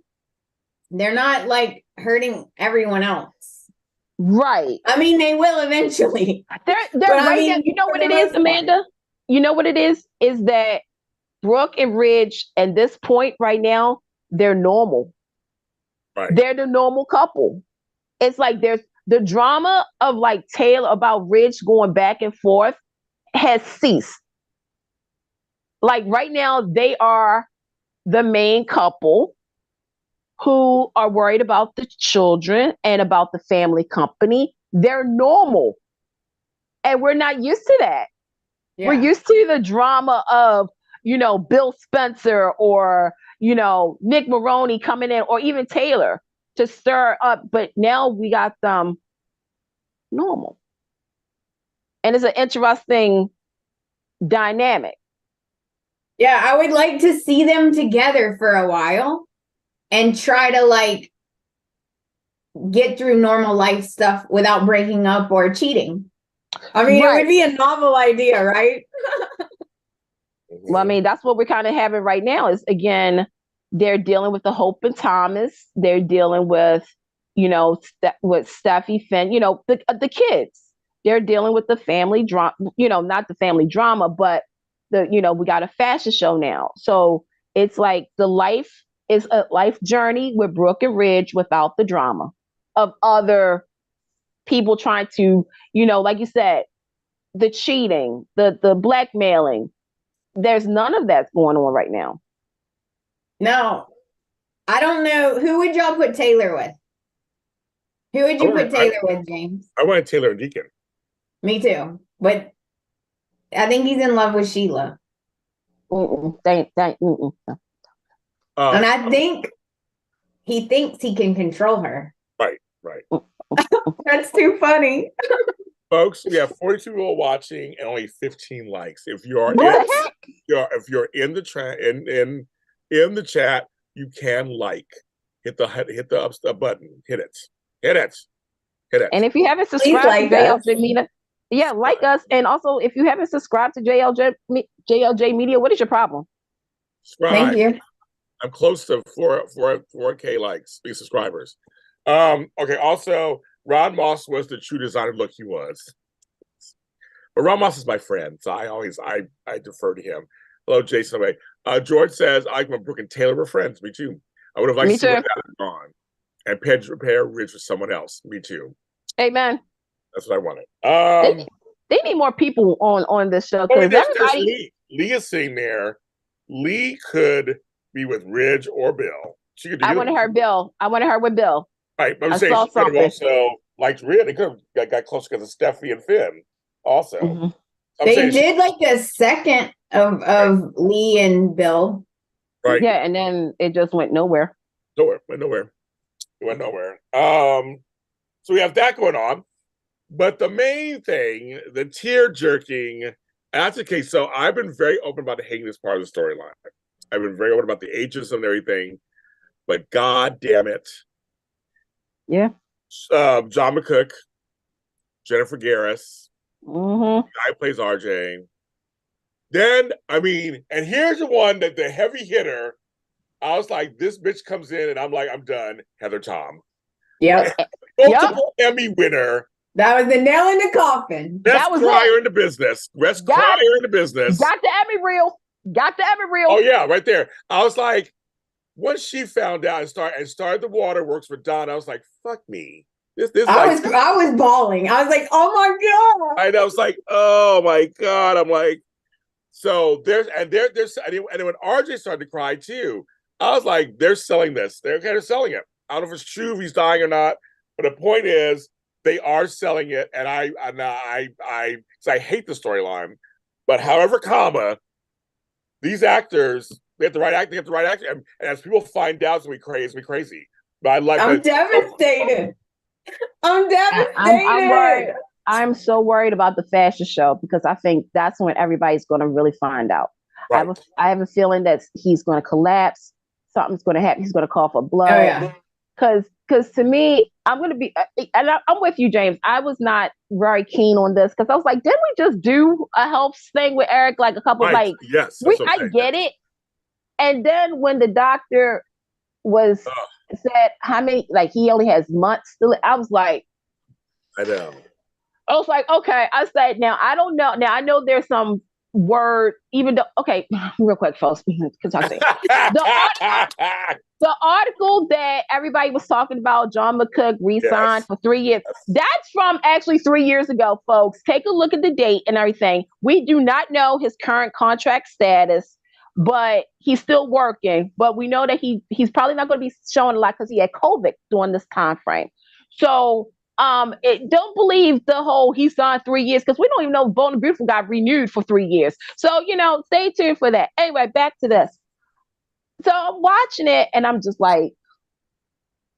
they're not like hurting everyone else. Right. I mean, they will eventually. They're right now. You know what it is, Amanda? You know what it is? Is that Brooke and Ridge at this point right now, they're normal. Right. They're the normal couple. It's like there's the drama of like Taylor about Ridge going back and forth has ceased. Like right now, they are the main couple who are worried about the children and about the family company. They're normal. And we're not used to that. Yeah. We're used to the drama of, Bill Spencer or, Nick Maroney coming in, or even Taylor to stir up. But now we got them normal. And it's an interesting dynamic. Yeah, I would like to see them together for a while and try to like get through normal life stuff without breaking up or cheating. I mean, It would be a novel idea, right? Well, I mean, that's what we're kind of having right now is, again, they're dealing with the Hope and Thomas. They're dealing with, with Steffi Finn, the kids. They're dealing with the family drama, not the family drama, but we got a fashion show now. So it's like the life is a life journey with Brooke and Ridge without the drama of other people trying to, like you said, the cheating, the blackmailing. There's none of that going on right now. No, I don't know. Who would y'all put Taylor with? Who would you put Taylor with, James? I wanted Taylor and Deacon. Me too. But I think he's in love with Sheila. And I think he thinks he can control her. Right. That's too funny. Folks, we have 42 people watching and only 15 likes. If you're in the chat in the chat, you can like. Hit the up button. Hit it. And if you haven't subscribed to JLJ Media, like us. And also, if you haven't subscribed to JLJ Media, what is your problem? Subscribe. Thank you. I'm close to 4K likes, subscribers. Okay. Also, Ron Moss was the true designer look he was. But Ron Moss is my friend, so I defer to him. Hello, Jason. George says, I when Brooke and Taylor were friends. Me too. I would have liked to see that gone and pair Ridge with someone else. Me too. Amen. That's what I wanted. They need more people on this show because everybody. Lee is sitting there. Lee could be with Ridge or Bill. She could. I wanted her with Bill. Right, but I'm saying she could have also liked Ridge. They could have got close because of Steffi and Finn. Also, they did like a second of Lee and Bill. Right. Yeah, and then it just went nowhere. It went nowhere. So we have that going on. But the main thing, the tear jerking, that's the case. So I've been very open about hating this part of the storyline. I've been very open about the ageism and everything. But God damn it. Yeah. John McCook, Jennifer Garris, the guy plays RJ. Then, and here's the one that the heavy hitter, I was like, this bitch comes in and I'm like, I'm done. Heather Tom. Yep. Multiple Emmy winner. That was the nail in the coffin. Best crier in the business. Best crier in the business. Got the Emmy reel. Oh, yeah, right there. I was like, once she found out and started the waterworks with Don, I was like, fuck me. I was bawling. I was like, oh my God. I was like, oh my God. I'm like, so there's and when RJ started to cry too, I was like, they're selling this. They're kind of selling it. I don't know if it's true if he's dying or not, but the point is they are selling it, and I hate the storyline, but however, these actors, they have the right acting, and as people find out, it's gonna be crazy. But I'm devastated. I'm devastated. I'm so worried about the fashion show because I think that's when everybody's going to really find out. Right. I have a feeling that he's going to collapse. Something's going to happen. He's going to call for blood. Oh, yeah. Because to me, I'm going to be, and I'm with you, James. I was not very keen on this because I was like, didn't we just do a health thing with Eric? Like a couple, Right. Yes, I get it. And then when the doctor said how many, like he only has months still, I was like, I know. I was like, okay. I said, now I don't know. Now I know there's some word, even though, okay, real quick, folks, because I say the article that everybody was talking about, John McCook re-signed for 3 years. That's from actually 3 years ago, folks. Take a look at the date and everything. We do not know his current contract status, but he's still working. But we know that he's probably not going to be showing a lot because he had COVID during this time frame. So don't believe the whole he signed 3 years because we don't even know if Bold and Beautiful got renewed for 3 years. So, stay tuned for that. Anyway, back to this. So I'm watching it and I'm just like,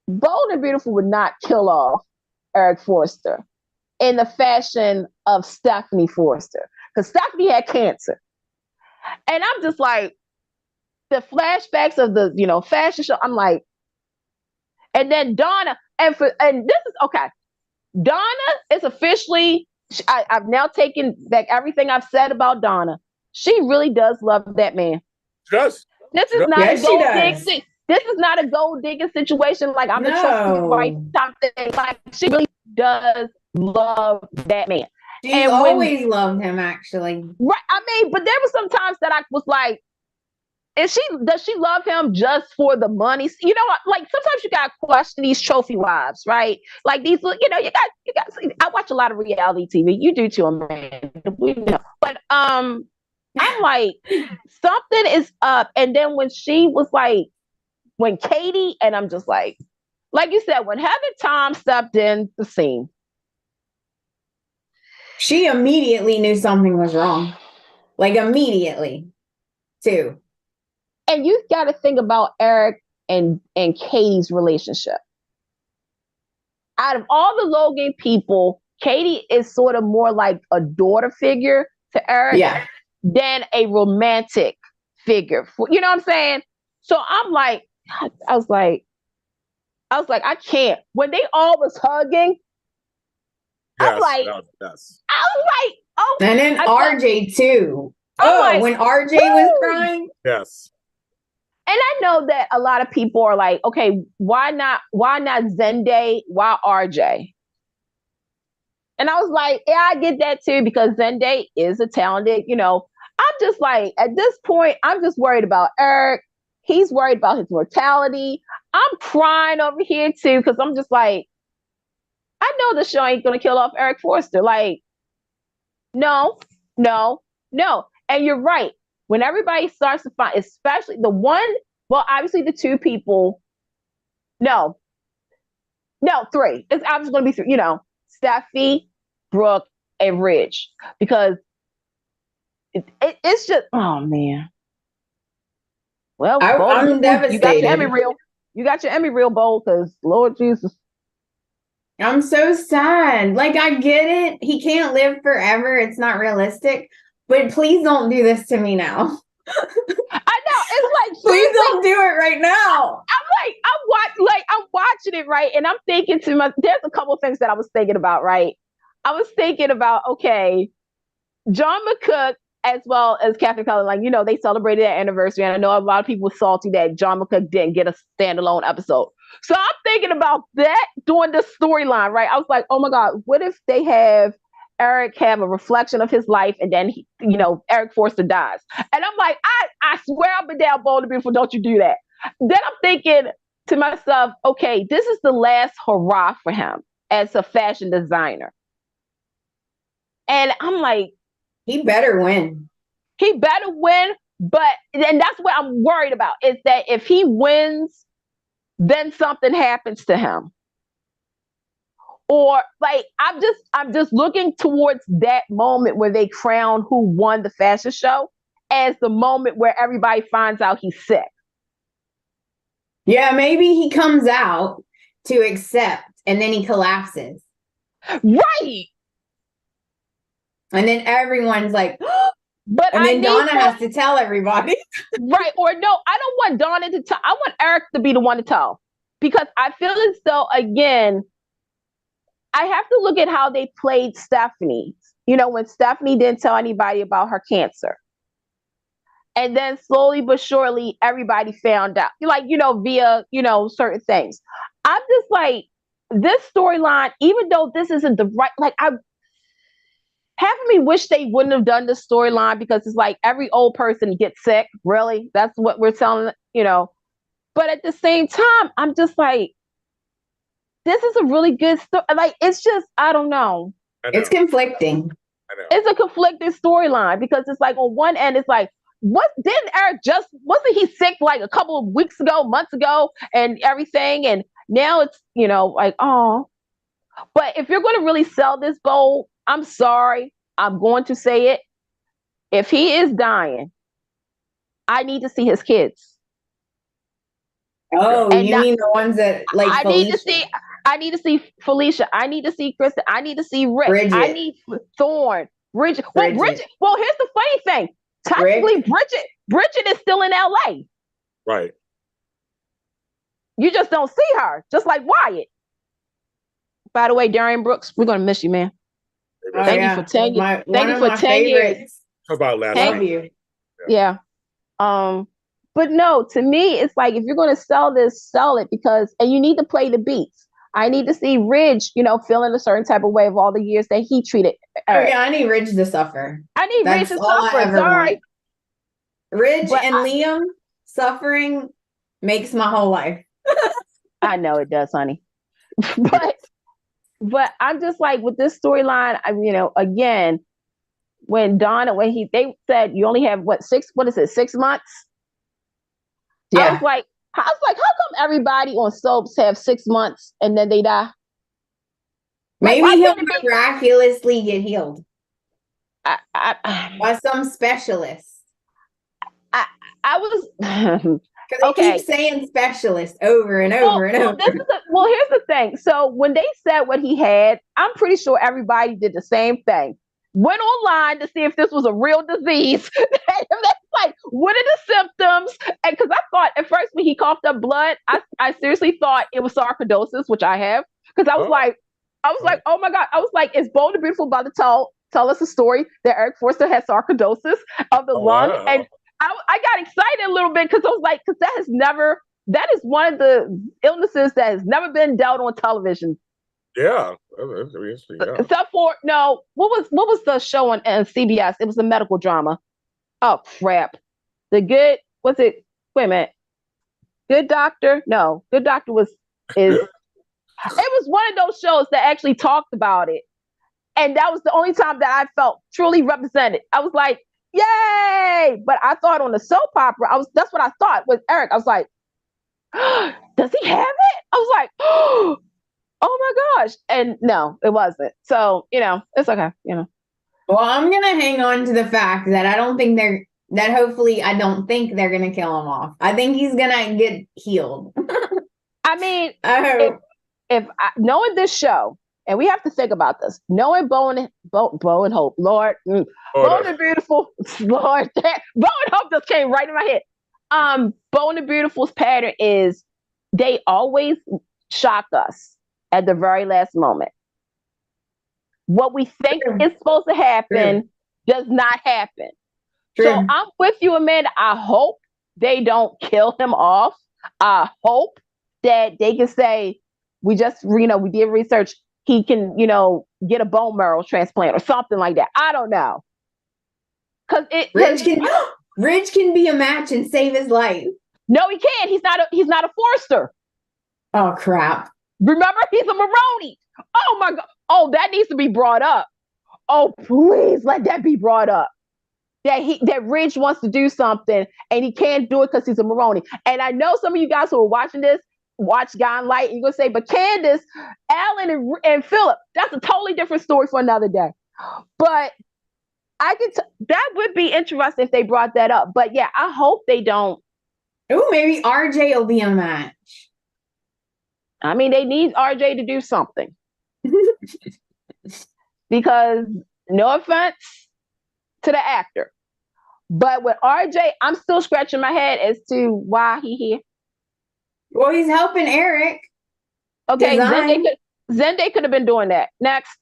Bold and Beautiful would not kill off Eric Forster in the fashion of Stephanie Forster because Stephanie had cancer. And I'm just like, the flashbacks of the, fashion show, I'm like, and then Donna, and this is, okay, Donna is officially, I've now taken back everything I've said about Donna. She really does love that man. Just. This is not a gold digging. This is not a gold digging situation. Like I'm the trophy wife type thing. Like she really does love that man. She always loved him, actually. Right. I mean, but there were some times that I was like, does she love him just for the money? You know, like sometimes you gotta question these trophy wives, right? Like these, you got. I watch a lot of reality TV. You do too, man. But I'm like, something is up. And then when she was like, when Katie, and I'm just like you said, when Heather Tom stepped in the scene, she immediately knew something was wrong. Like immediately, too. And you got to think about Eric and Katie's relationship. Out of all the Logan people, Katie is sort of more like a daughter figure to Eric. Than a romantic figure. You know what I'm saying? So I'm like, I was like, I can't. When they all was hugging, I'm like, I was like, oh. And then RJ too. When RJ was crying. Yes. And I know that a lot of people are like, okay, why not Zendaya? Why RJ? And I was like, yeah, I get that too, because Zendaya is a talented, I'm just like, at this point, I'm just worried about Eric. He's worried about his mortality. I'm crying over here too, because I'm just like, I know the show ain't going to kill off Eric Forster. Like, no. And you're right. When everybody starts to find, especially the one, well, obviously the two people, no, three. It's obviously going to be three, Steffi, Brooke, and Ridge, because it's just, oh man. Well, I'm devastated. You got your Emmy reel. You got your Emmy reel, Bold, because Lord Jesus. I'm so sad. Like, I get it. He can't live forever. It's not realistic. But please don't do this to me now. I know. It's like, please don't do it right now. I'm watching it, right? And I'm thinking to myself, there's a couple of things that I was thinking about, right? I was thinking about, okay, John McCook, as well as Catherine Cullen, like, they celebrated that anniversary. And I know a lot of people were salty that John McCook didn't get a standalone episode. So I'm thinking about that during the storyline, right? I was like, oh my God, what if they have Eric have a reflection of his life and then, Eric Forster dies? And I'm like, I swear I've been down Bold and Beautiful, don't you do that. Then I'm thinking to myself, okay, this is the last hurrah for him as a fashion designer. And I'm like, he better win. But and that's what I'm worried about, is that if he wins, then something happens to him. Or like, I'm just looking towards that moment where they crown who won the fashion show as the moment where everybody finds out he's sick. Yeah, maybe he comes out to accept and then he collapses. Right. And then everyone's like, but and then Donna has to tell everybody. Right. Or no, I don't want Donna to tell. I want Eric to be the one to tell. because I feel as though, again, I have to look at how they played Stephanie. You know, when Stephanie didn't tell anybody about her cancer. And then slowly but surely, everybody found out, like, you know, via, you know, certain things. I'm just like, this storyline, even though this isn't the right, like, half of me wish they wouldn't have done this storyline, because it's like every old person gets sick. Really? That's what we're telling, you know. But at the same time, I'm just like, this is a really good story. Like, it's just, I don't know. It's conflicting. I know. It's a conflicting storyline, because it's like, on one end, it's like, what didn't Eric wasn't he sick like a couple of weeks ago, months ago, and everything? And now it's, you know, like, oh. But if you're going to really sell this bowl, I'm sorry, I'm going to say it. If he is dying, I need to see his kids. Oh, and you mean the ones that, like, I need to see Felicia. I need to see Kristen. I need to see Rick. Bridget. I need Thorne. Bridget. Well, Bridget. Well, here's the funny thing. Technically, Bridget is still in LA. Right. You just don't see her, just like Wyatt. By the way, Darian Brooks, we're gonna miss you, man. Thank you for 10 years. Thank you for 10 years. How about last week? Yeah. But no, to me, it's like, if you're gonna sell this, sell it, because, and you need to play the beats. I need to see Ridge, you know, feeling a certain type of way of all the years that he treated Eric. Oh yeah, I need Ridge to suffer. I need Ridge to suffer. Sorry. Ridge and Liam suffering makes my whole life. I know it does, honey. But I'm just like, with this storyline, you know, again, when they said you only have 6 months? Yeah. I was like, how come everybody on soaps have 6 months and then they die? Maybe he'll miraculously get healed by some specialist. I was because they keep saying specialist over and over and over. Here's the thing. So when they said what he had, I'm pretty sure everybody did the same thing. Went online to see if this was a real disease. That's like, what are the symptoms? And because I thought at first when he coughed up blood, I seriously thought it was sarcoidosis, which I have. Because I was like, oh my God. I was like, is Bold and Beautiful about to tell us a story that Eric Forster has sarcoidosis of the lung? Wow. And I got excited a little bit, because I was like, because that is one of the illnesses that has never been dealt on television. Yeah. Except for, what was the show on CBS? It was a medical drama. Oh crap. Wait a minute. Good Doctor? No, Good Doctor it was one of those shows that actually talked about it. And that was the only time that I felt truly represented. I was like, yay! But I thought on the soap opera, that's what I thought with Eric. I was like, does he have it? I was like, oh my gosh. And no, it wasn't. So, you know, it's okay, you know. Well, I'm going to hang on to the fact that I don't think they're going to kill him off. I think he's going to get healed. I mean, if knowing this show, and we have to think about this, knowing Bo and Hope, Lord, Bo and the Beautiful, Lord, Bo and Hope just came right in my head. Bo and the Beautiful's pattern is they always shock us at the very last moment. What we think is supposed to happen does not happen. So I'm with you, Amanda. I hope they don't kill him off. I hope that they can say, we did research. He can, get a bone marrow transplant or something like that. I don't know. Ridge can be a match and save his life. No, he can't. He's not a Forster. Oh crap. Remember, he's a Maroney. Oh my God. Oh, that needs to be brought up. Oh, please let that be brought up. That Ridge wants to do something and he can't do it because he's a Maroney. And I know some of you guys who are watching this watch Gone Light, and you're gonna say, but Candice, Alan, and Philip, that's a totally different story for another day. But that would be interesting if they brought that up. But yeah, I hope they don't. Oh, maybe RJ will be a match. I mean, they need RJ to do something. Because no offense to the actor, but with RJ, I'm still scratching my head as to why he here. Well, he's helping Eric. Okay, design. Zende could have been doing that. Next.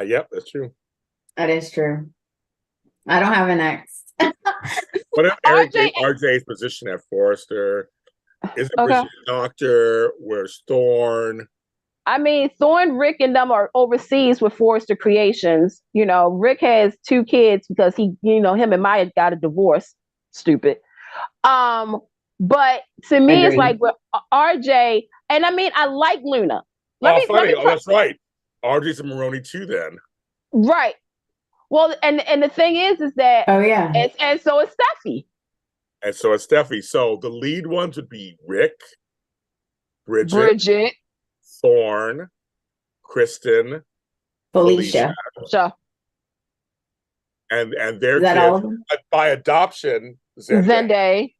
Yep, that's true. That is true. I don't have an next. What if Eric RJ gave RJ's position at Forrester? Is it Okay. Bridget Doctor? Where's Thorne? I mean, Thorne, Rick, and them are overseas with Forrester Creations. You know, Rick has 2 kids because him and Maya got a divorce. Stupid. But to me, it's like with RJ, and I mean, I like Luna. Funny. That's right. RJ's a Maroney too, then. Right. Well, and the thing is that and so is Steffi. And so is Steffi. So the lead ones would be Rick, Bridget, Thorne, Kristen, Felicia. Sure. And their kids by adoption, Zende.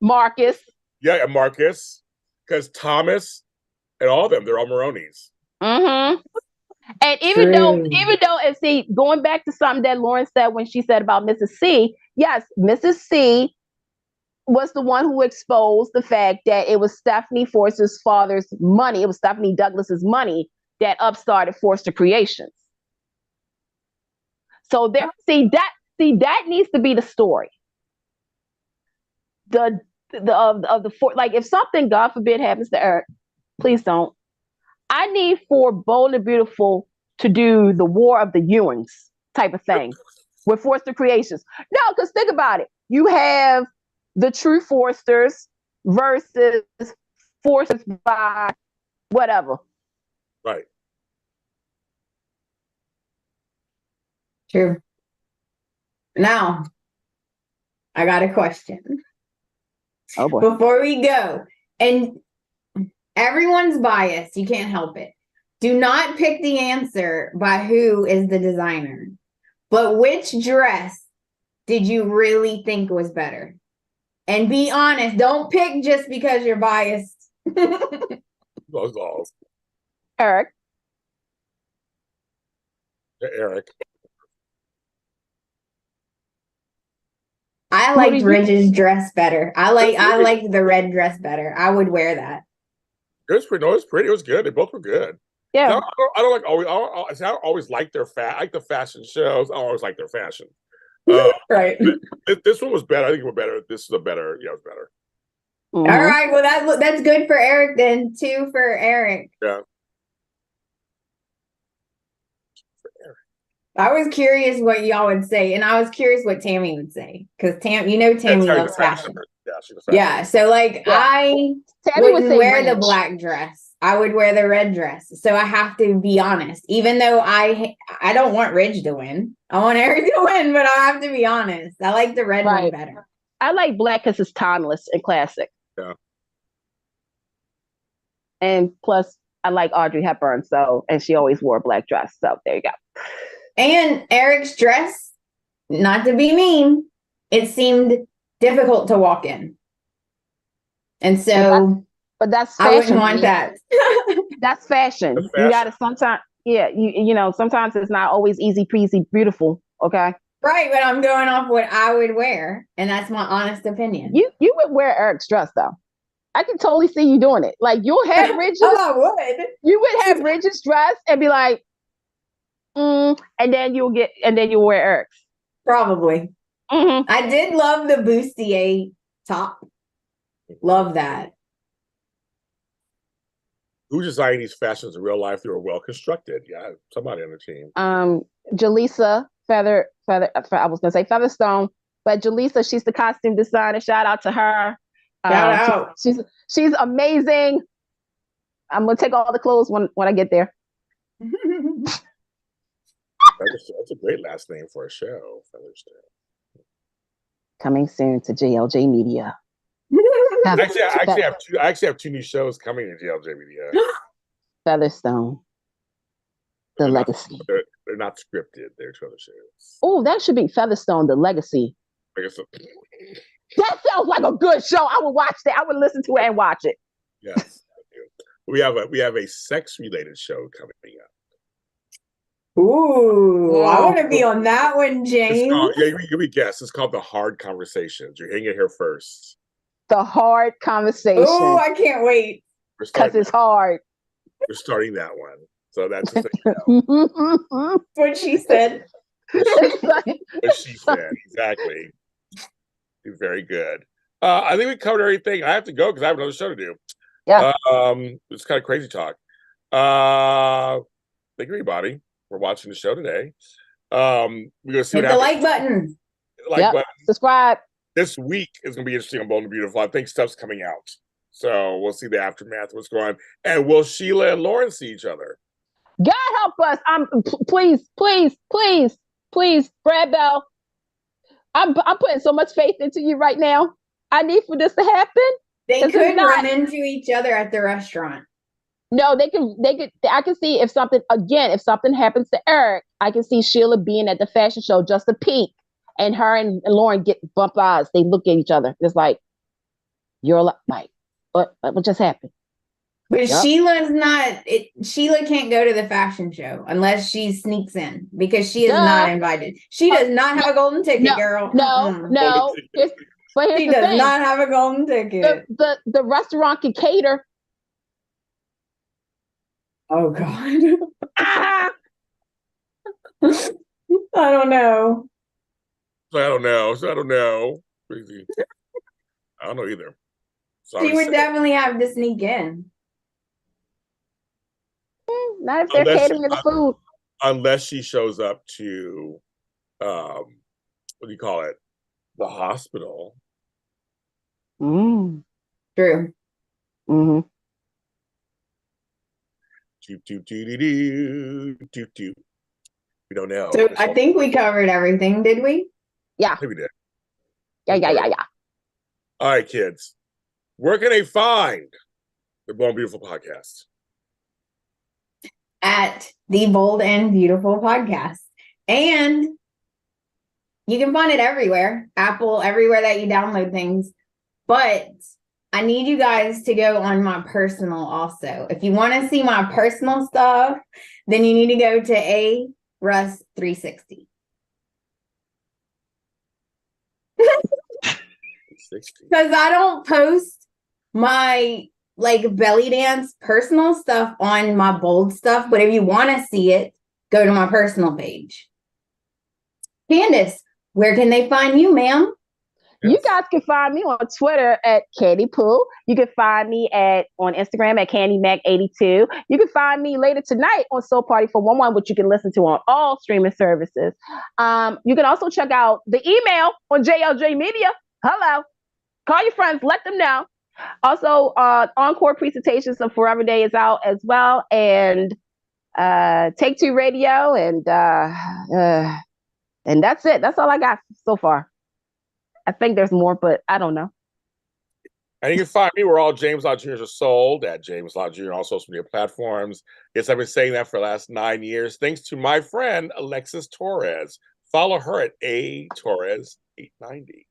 Marcus. Yeah, and Marcus. Because Thomas and all of them, they're all Maronis. Mm-hmm. And even though, and see, going back to something that Lauren said when she said about Mrs. C, yes, Mrs. C was the one who exposed the fact that it was Stephanie Forster's father's money. It was Stephanie Douglas's money that upstarted Forster Creations. So there, that needs to be the story. Like if something, God forbid, happens to Eric, please don't. I need for Bold and Beautiful to do the War of the Ewings type of thing with Forster Creations. No, because think about it. You have the true Forsters versus Forsters by whatever. Right. True. Now, I got a question. Oh boy. Before we go, and everyone's biased, you can't help it. Do not pick the answer by who is the designer, but which dress did you really think was better? And be honest. Don't pick just because you're biased. Eric. I liked Bridget's dress better. I liked the red dress better. I would wear that. It was pretty. No, it was pretty. It was good. They both were good. Yeah. I don't always like their like the fashion shows. I always like their fashion. Right. This one was better. I think it was better. This is a better. Yeah, it was better. Mm-hmm. All right. Well, that's good for Eric then. 2 for Eric. Yeah. I was curious what y'all would say, and I was curious what Tammy would say, because Tammy loves fashion. Yeah, so I wouldn't wear the black dress. I would wear the red dress. So I have to be honest. Even though I don't want Ridge to win, I want Eric to win, but I have to be honest. I like the red one better. I like black because it's timeless and classic. Yeah. And plus, I like Audrey Hepburn, and she always wore a black dress. So there you go. And Eric's dress, not to be mean, it seemed difficult to walk in. And so but that's fashion. I wouldn't want that. That's fashion. You gotta sometimes, sometimes it's not always easy peasy beautiful. Okay. Right, but I'm going off what I would wear, and that's my honest opinion. You would wear Eric's dress though. I can totally see you doing it. Like you'll have Ridge's. I would. You would have Ridge's dress and be like, and then you'll wear Eric's. Probably. Mm-hmm. I did love the bustier top. Love that. Who designed these fashions in real life? They were well constructed. Yeah, somebody on the team. Jaleesa I was gonna say Featherstone, but Jaleesa, she's the costume designer. Shout out to her. Shout out. She's amazing. I'm gonna take all the clothes when I get there. That's a great last name for a show, Featherstone. Coming soon to JLJ Media. I actually have 2 new shows coming to JLJ Media. Featherstone, The Legacy. They're not scripted. They're 2 other shows. Oh, that should be Featherstone, The Legacy. That sounds like a good show. I would watch that. I would listen to it and watch it. Yes, we have a sex related show coming up. Ooh, I want to be on that one, James. You guess. It's called The Hard Conversations. You're hearing it here first. The hard conversation. Oh, I can't wait. Because it's hard. We're starting that one. So that's the thing. What she said. What she said. Exactly. Very good. I think we covered everything. I have to go because I have another show to do. Yeah. It's kind of crazy talk. Thank you, everybody, for watching the show today. We're gonna see Hit what the happens. like button. Button. Subscribe. This week is gonna be interesting on Bold and Beautiful. I think stuff's coming out, so we'll see the aftermath of what's going on. And will Sheila and Lauren see each other? God help us! Please, Brad Bell. I'm putting so much faith into you right now. I need for this to happen. They could run into each other at the restaurant. No, they could. I can see if something happens to Eric, I can see Sheila being at the fashion show just a peek, and her and Lauren get bump eyes. They look at each other. It's like, you're like, what just happened? But Sheila's not. Sheila can't go to the fashion show unless she sneaks in because she is not invited. She does not have a golden ticket, girl. No. But here's she the does thing. not have a golden ticket. The restaurant can cater. Oh God. I don't know. I don't know. Crazy. I don't know either. She would definitely have to sneak in. Not if they're catering the food. Unless she shows up to, what do you call it? The hospital. True. We don't know. So I think we covered everything, did we? Yeah. I think we did. Yeah. All right, kids. Where can they find the Bold and Beautiful podcast? At the Bold and Beautiful podcast. And you can find it everywhere. Apple, everywhere that you download things. But I need you guys to go on my personal also. If you want to see my personal stuff, then you need to go to A Russ 360. Because I don't post my belly dance personal stuff on my bold stuff, but if you want to see it, go to my personal page. Candice, where can they find you, ma'am? You guys can find me on Twitter at Candy Poo. You can find me on Instagram at CandyMac82. You can find me later tonight on Soul Party 411, which you can listen to on all streaming services. You can also check out the email on JLJ Media. Hello. Call your friends, let them know. Also, encore presentations of Forever Day is out as well, and Take Two Radio, and that's it. That's all I got so far. I think there's more, but I don't know. And you can find me where all James Lott Jr.'s are sold at James Lott Jr. on all social media platforms. Yes, I've been saying that for the last 9 years. Thanks to my friend Alexis Torres. Follow her at atorres890.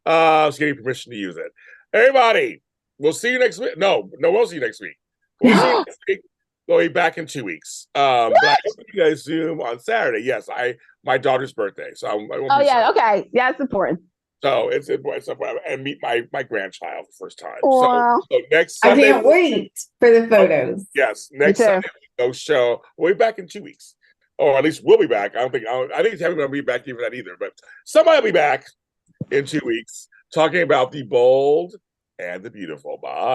Just give you permission to use it. Everybody, we'll see you next week. No, we'll see you next week. We'll see you next week. We'll be back in 2 weeks. But I hope you guys Zoom on Saturday. Yes, my daughter's birthday. So I won't be okay. Yeah, it's important. So it's important and meet my grandchild for the first time. Wow. So next Sunday. I can't wait for the photos. Yes, next Sunday no show. We'll be back in 2 weeks. Or at least we'll be back. I think it's haven't going to be back even that either. But somebody will be back in 2 weeks talking about the bold and the beautiful. Bye.